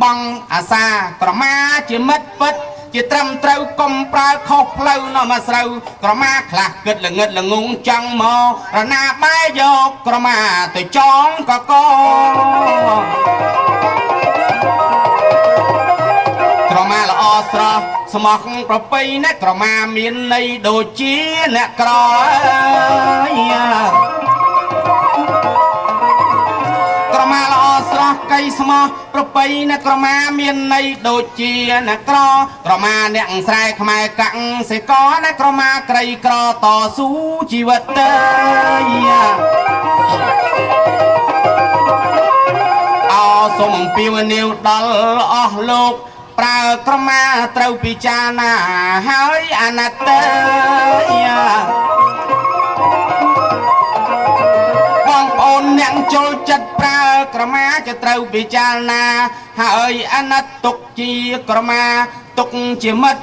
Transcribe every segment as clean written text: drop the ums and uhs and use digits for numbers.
បងអាសាក្រមាជាមិត្តពិតជាត្រឹមត្រូវកុំប្រើខុសផ្លូវនោះមកស្រូវក្រមាខ្លះគិតល្ងឹតល្ងងចង់មករណាបែយកក្រមាទៅចងកកក្រមាល្អស្រស់ស្មោះប្រពៃណាក្រមាមានន័យដូចជាអ្នកក្រក្រមាល្អស្រស់កៃស្មោះប្រពៃណាក្រមាមានន័យដូចជាអ្នកក្រមាអ្នកស្រែខ្មែរកាំងសេកណាក្រមាក្រីក្រតស៊ូជីវិតទៅអោសូមអំពាវនាវដល់អស់លោកប្រើក្រមាត្រូវពិចារណាហើយអាណិតទៅបងប្អូនអ្នកចូលចិត្តប្រើក្រមាจะត្រូវពិចារណាហើយអាណិតទុកជាក្រមាទុកជាមិត្ត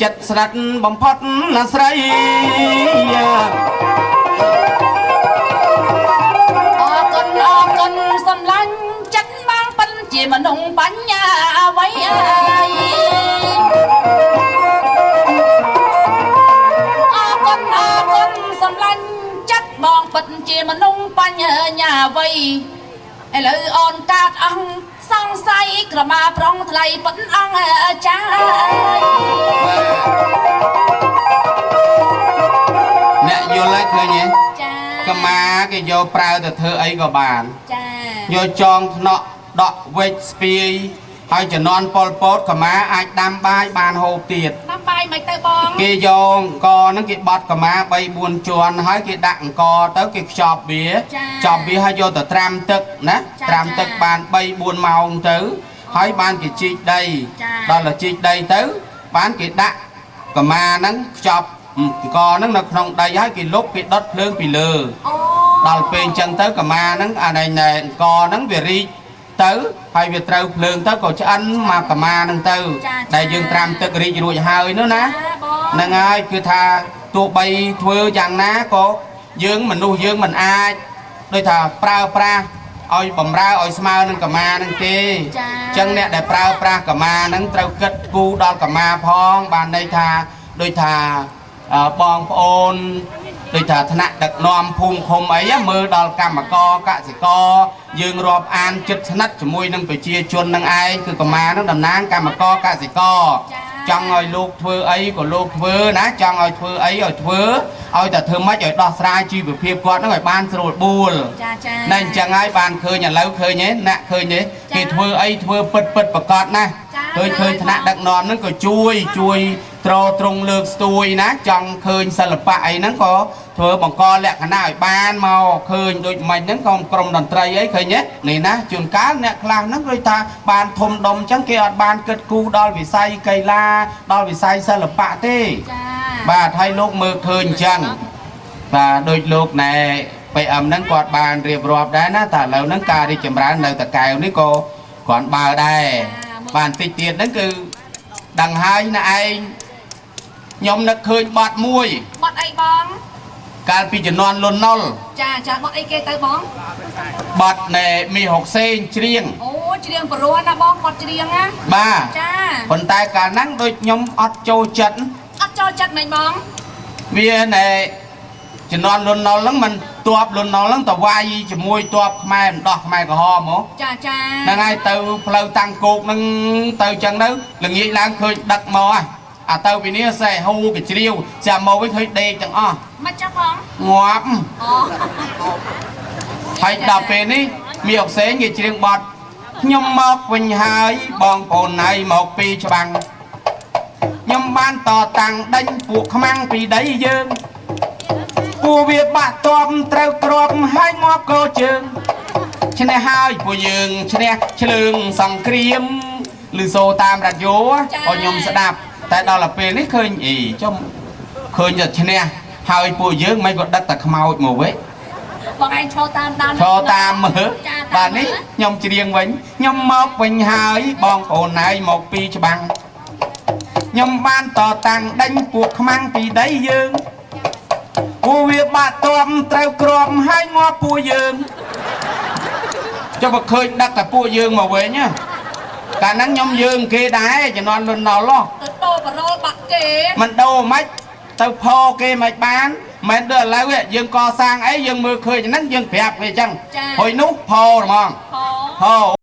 ចិត្តស្រិតបំផុតណាស្រីអរគុណសំឡាញ់ចិត្តបងប៉ិនជាមនុស្សបញ្ញាអ្វីអើយអរគុណសំឡាញ់ចិត្តបងប៉ិនជាមនុស្សបញ្ញាអ្វីឥឡូវអូនកាតអង្គសង្ស័យក្រមាប្រងថ្លៃប៉ិនអង្គចាអ្នកយល់ហើយឃើញទេចាកម្មាគេយកប្រើទៅធ្វើអីក៏បានចាយកចងថ្នាក់ដកវេចស្ពាយហើយជំនន់ប៉ុលពតកម្មាអាចដាំបាយបានហូបទៀតដាំបាយមិនទៅបងគេយកអង្គហ្នឹងគេបត់កម្មា3 4ជាន់ហើយគេដាក់អង្គទៅគេខ្ចប់វាហើយយកទៅត្រាំទឹកណាត្រាំទឹកបាន3 4ម៉ោងទៅហើយបានគេជីកដីដល់តែជីកដីទៅបានគេដាក់កម្មាហ្នឹងខ្ចប់អង្គហ្នឹងនៅក្នុងដីហើយគេលុបគេដុតភ្លើងពីលើដល់ពេលអញ្ចឹងទៅកម្មាហ្នឹងអានេះអង្គហ្នឹងវារីកទៅហើយវាត្រូវភ្លើងទៅក៏ឆ្អិនមកកម្មាហ្នឹងទៅដែលយើងត្រាំទឹករីករួចហើយនោះណាហ្នឹងហើយគឺថាទោះបីធ្វើយ៉ាងណាក៏យើងមនុស្សយើងមិនអាចដូចថាប្រើប្រាស់ឲ្យបំរើឲ្យស្មើនឹងកម្មាហ្នឹងទេអញ្ចឹងអ្នកដែលប្រើប្រាស់កម្មាហ្នឹងត្រូវគិតគូរដល់កម្មាផងបានន័យថាដូចថាបងប្អូនដូចថាថ្នាក់ដឹកនាំភូមិឃុំអីមើលដល់កម្មករកសិករយើងរាប់អានចិត្តស្និទ្ធជាមួយនឹងប្រជាជននឹងឯងគឺកម្មានឹងតំណាងកម្មករកសិករចង់ឲ្យលោកធ្វើអីក៏លោកធ្វើណាចង់ឲ្យធ្វើអីឲ្យធ្វើឲ្យតែធ្វើម៉េចឲ្យដោះស្រាយជីវភាពគាត់នឹងឲ្យបានស្រួលបួលណែអញ្ចឹងហើយបានឃើញឥឡូវឃើញទេអ្នកឃើញទេគេធ្វើអីធ្វើពិតប្រកបណាឃើញថ្នាក់ដឹកនាំហ្នឹងក៏ជួយត្រង់លើកស្ទួយណាចង់ឃើញសិល្បៈអីហ្នឹងក៏ធ្វើបង្កលក្ខណៈឲ្យបានមកឃើញដូចមិនហ្នឹងក៏ក្រុមតន្ត្រីអីឃើញទេនេះណាជួនកាលអ្នកខ្លះហ្នឹងដូចថាបានធំដុំអញ្ចឹងគេអត់បានគិតគូរដល់វិស័យកីឡាដល់វិស័យសិល្បៈទេបាទហើយលោកមើលឃើញអញ្ចឹងបាទដូចលោកណែPMហ្នឹងគាត់បានរៀបរាប់ដែរណាតែឥឡូវហ្នឹងការរីកចម្រើននៅតកែវនេះក៏គ្រាន់បើដែរបានតិចទៀតហ្នឹងគឺដឹងហើយណាឯងខ្ញុំនឹកឃើញបទមួយបទអីបងកាលពីជំនាន់លន់ណុលចាបទអីគេទៅបងបទណែមីហុកសេងច្រៀងអូច្រៀងព្រោះណាបងបទច្រៀងណាបាទចាប៉ុន្តែកាលហ្នឹងដូចខ្ញុំអត់ចូលចិត្តមិនបងវាណែជំនាន់លន់ណុលហ្នឹងមិនតបលន់ណុលហ្នឹងតវាយជាមួយតបខ្មែរម្ដោះខ្មែរក្រហមហ៎ចាហ្នឹងហើយទៅផ្លូវតាំងគោកហ្នឹងទៅចឹងទៅល្ងាចឡើងឃើញដឹកមកហ៎អាទៅពីនេះសេះហូកជ្រាវចាំមកវិញឃើញដេកទាំងអស់មិនចាំបងងាប់អូហើយដល់ពេលនេះមានអុកសេងគេច្រៀងបទខ្ញុំមកវិញហើយបងប្អូនហើយមកពីច្បាំងខ្ញុំបានតតាំងដេញពួកខ្មាំងពីដីយើងពួកវាបាក់តបត្រូវក្របហើយងាប់កោជើងឈ្នះហើយពួកយើងឈ្នះឆ្លើងសង្គ្រាមឬសូតាមរ៉ាឌីយ៉ូខ្ញុំស្ដាប់តែដល់ពេលនេះឃើញចំឃើញតែឈ្នះហើយពួកយើងមិនក៏ដឹកតែខ្មោចមកវិញបងឯងឈរតាមមើលបាទនេះខ្ញុំច្រៀងវិញខ្ញុំមកវិញហើយបងប្អូនហើយមកពីច្បាំងខ្ញុំបានតតាំងដេញពួកខ្មាំងពីដីយើងពួកវាបាក់តបត្រូវក្របហើយងាប់ពួកយើងចុះបើឃើញដឹកតែពួកយើងមកវិញ cả nắng nhom dương kia đái cho non luôn nào lo Tôi tô bà rô bạc kê mình đâu mách tao phô kia mạch bán mình đưa lại vậy dương co sang ấy dương mưa khơi cho nắng dương đẹp vậy chăng hồi nút phô đúng không Khó phô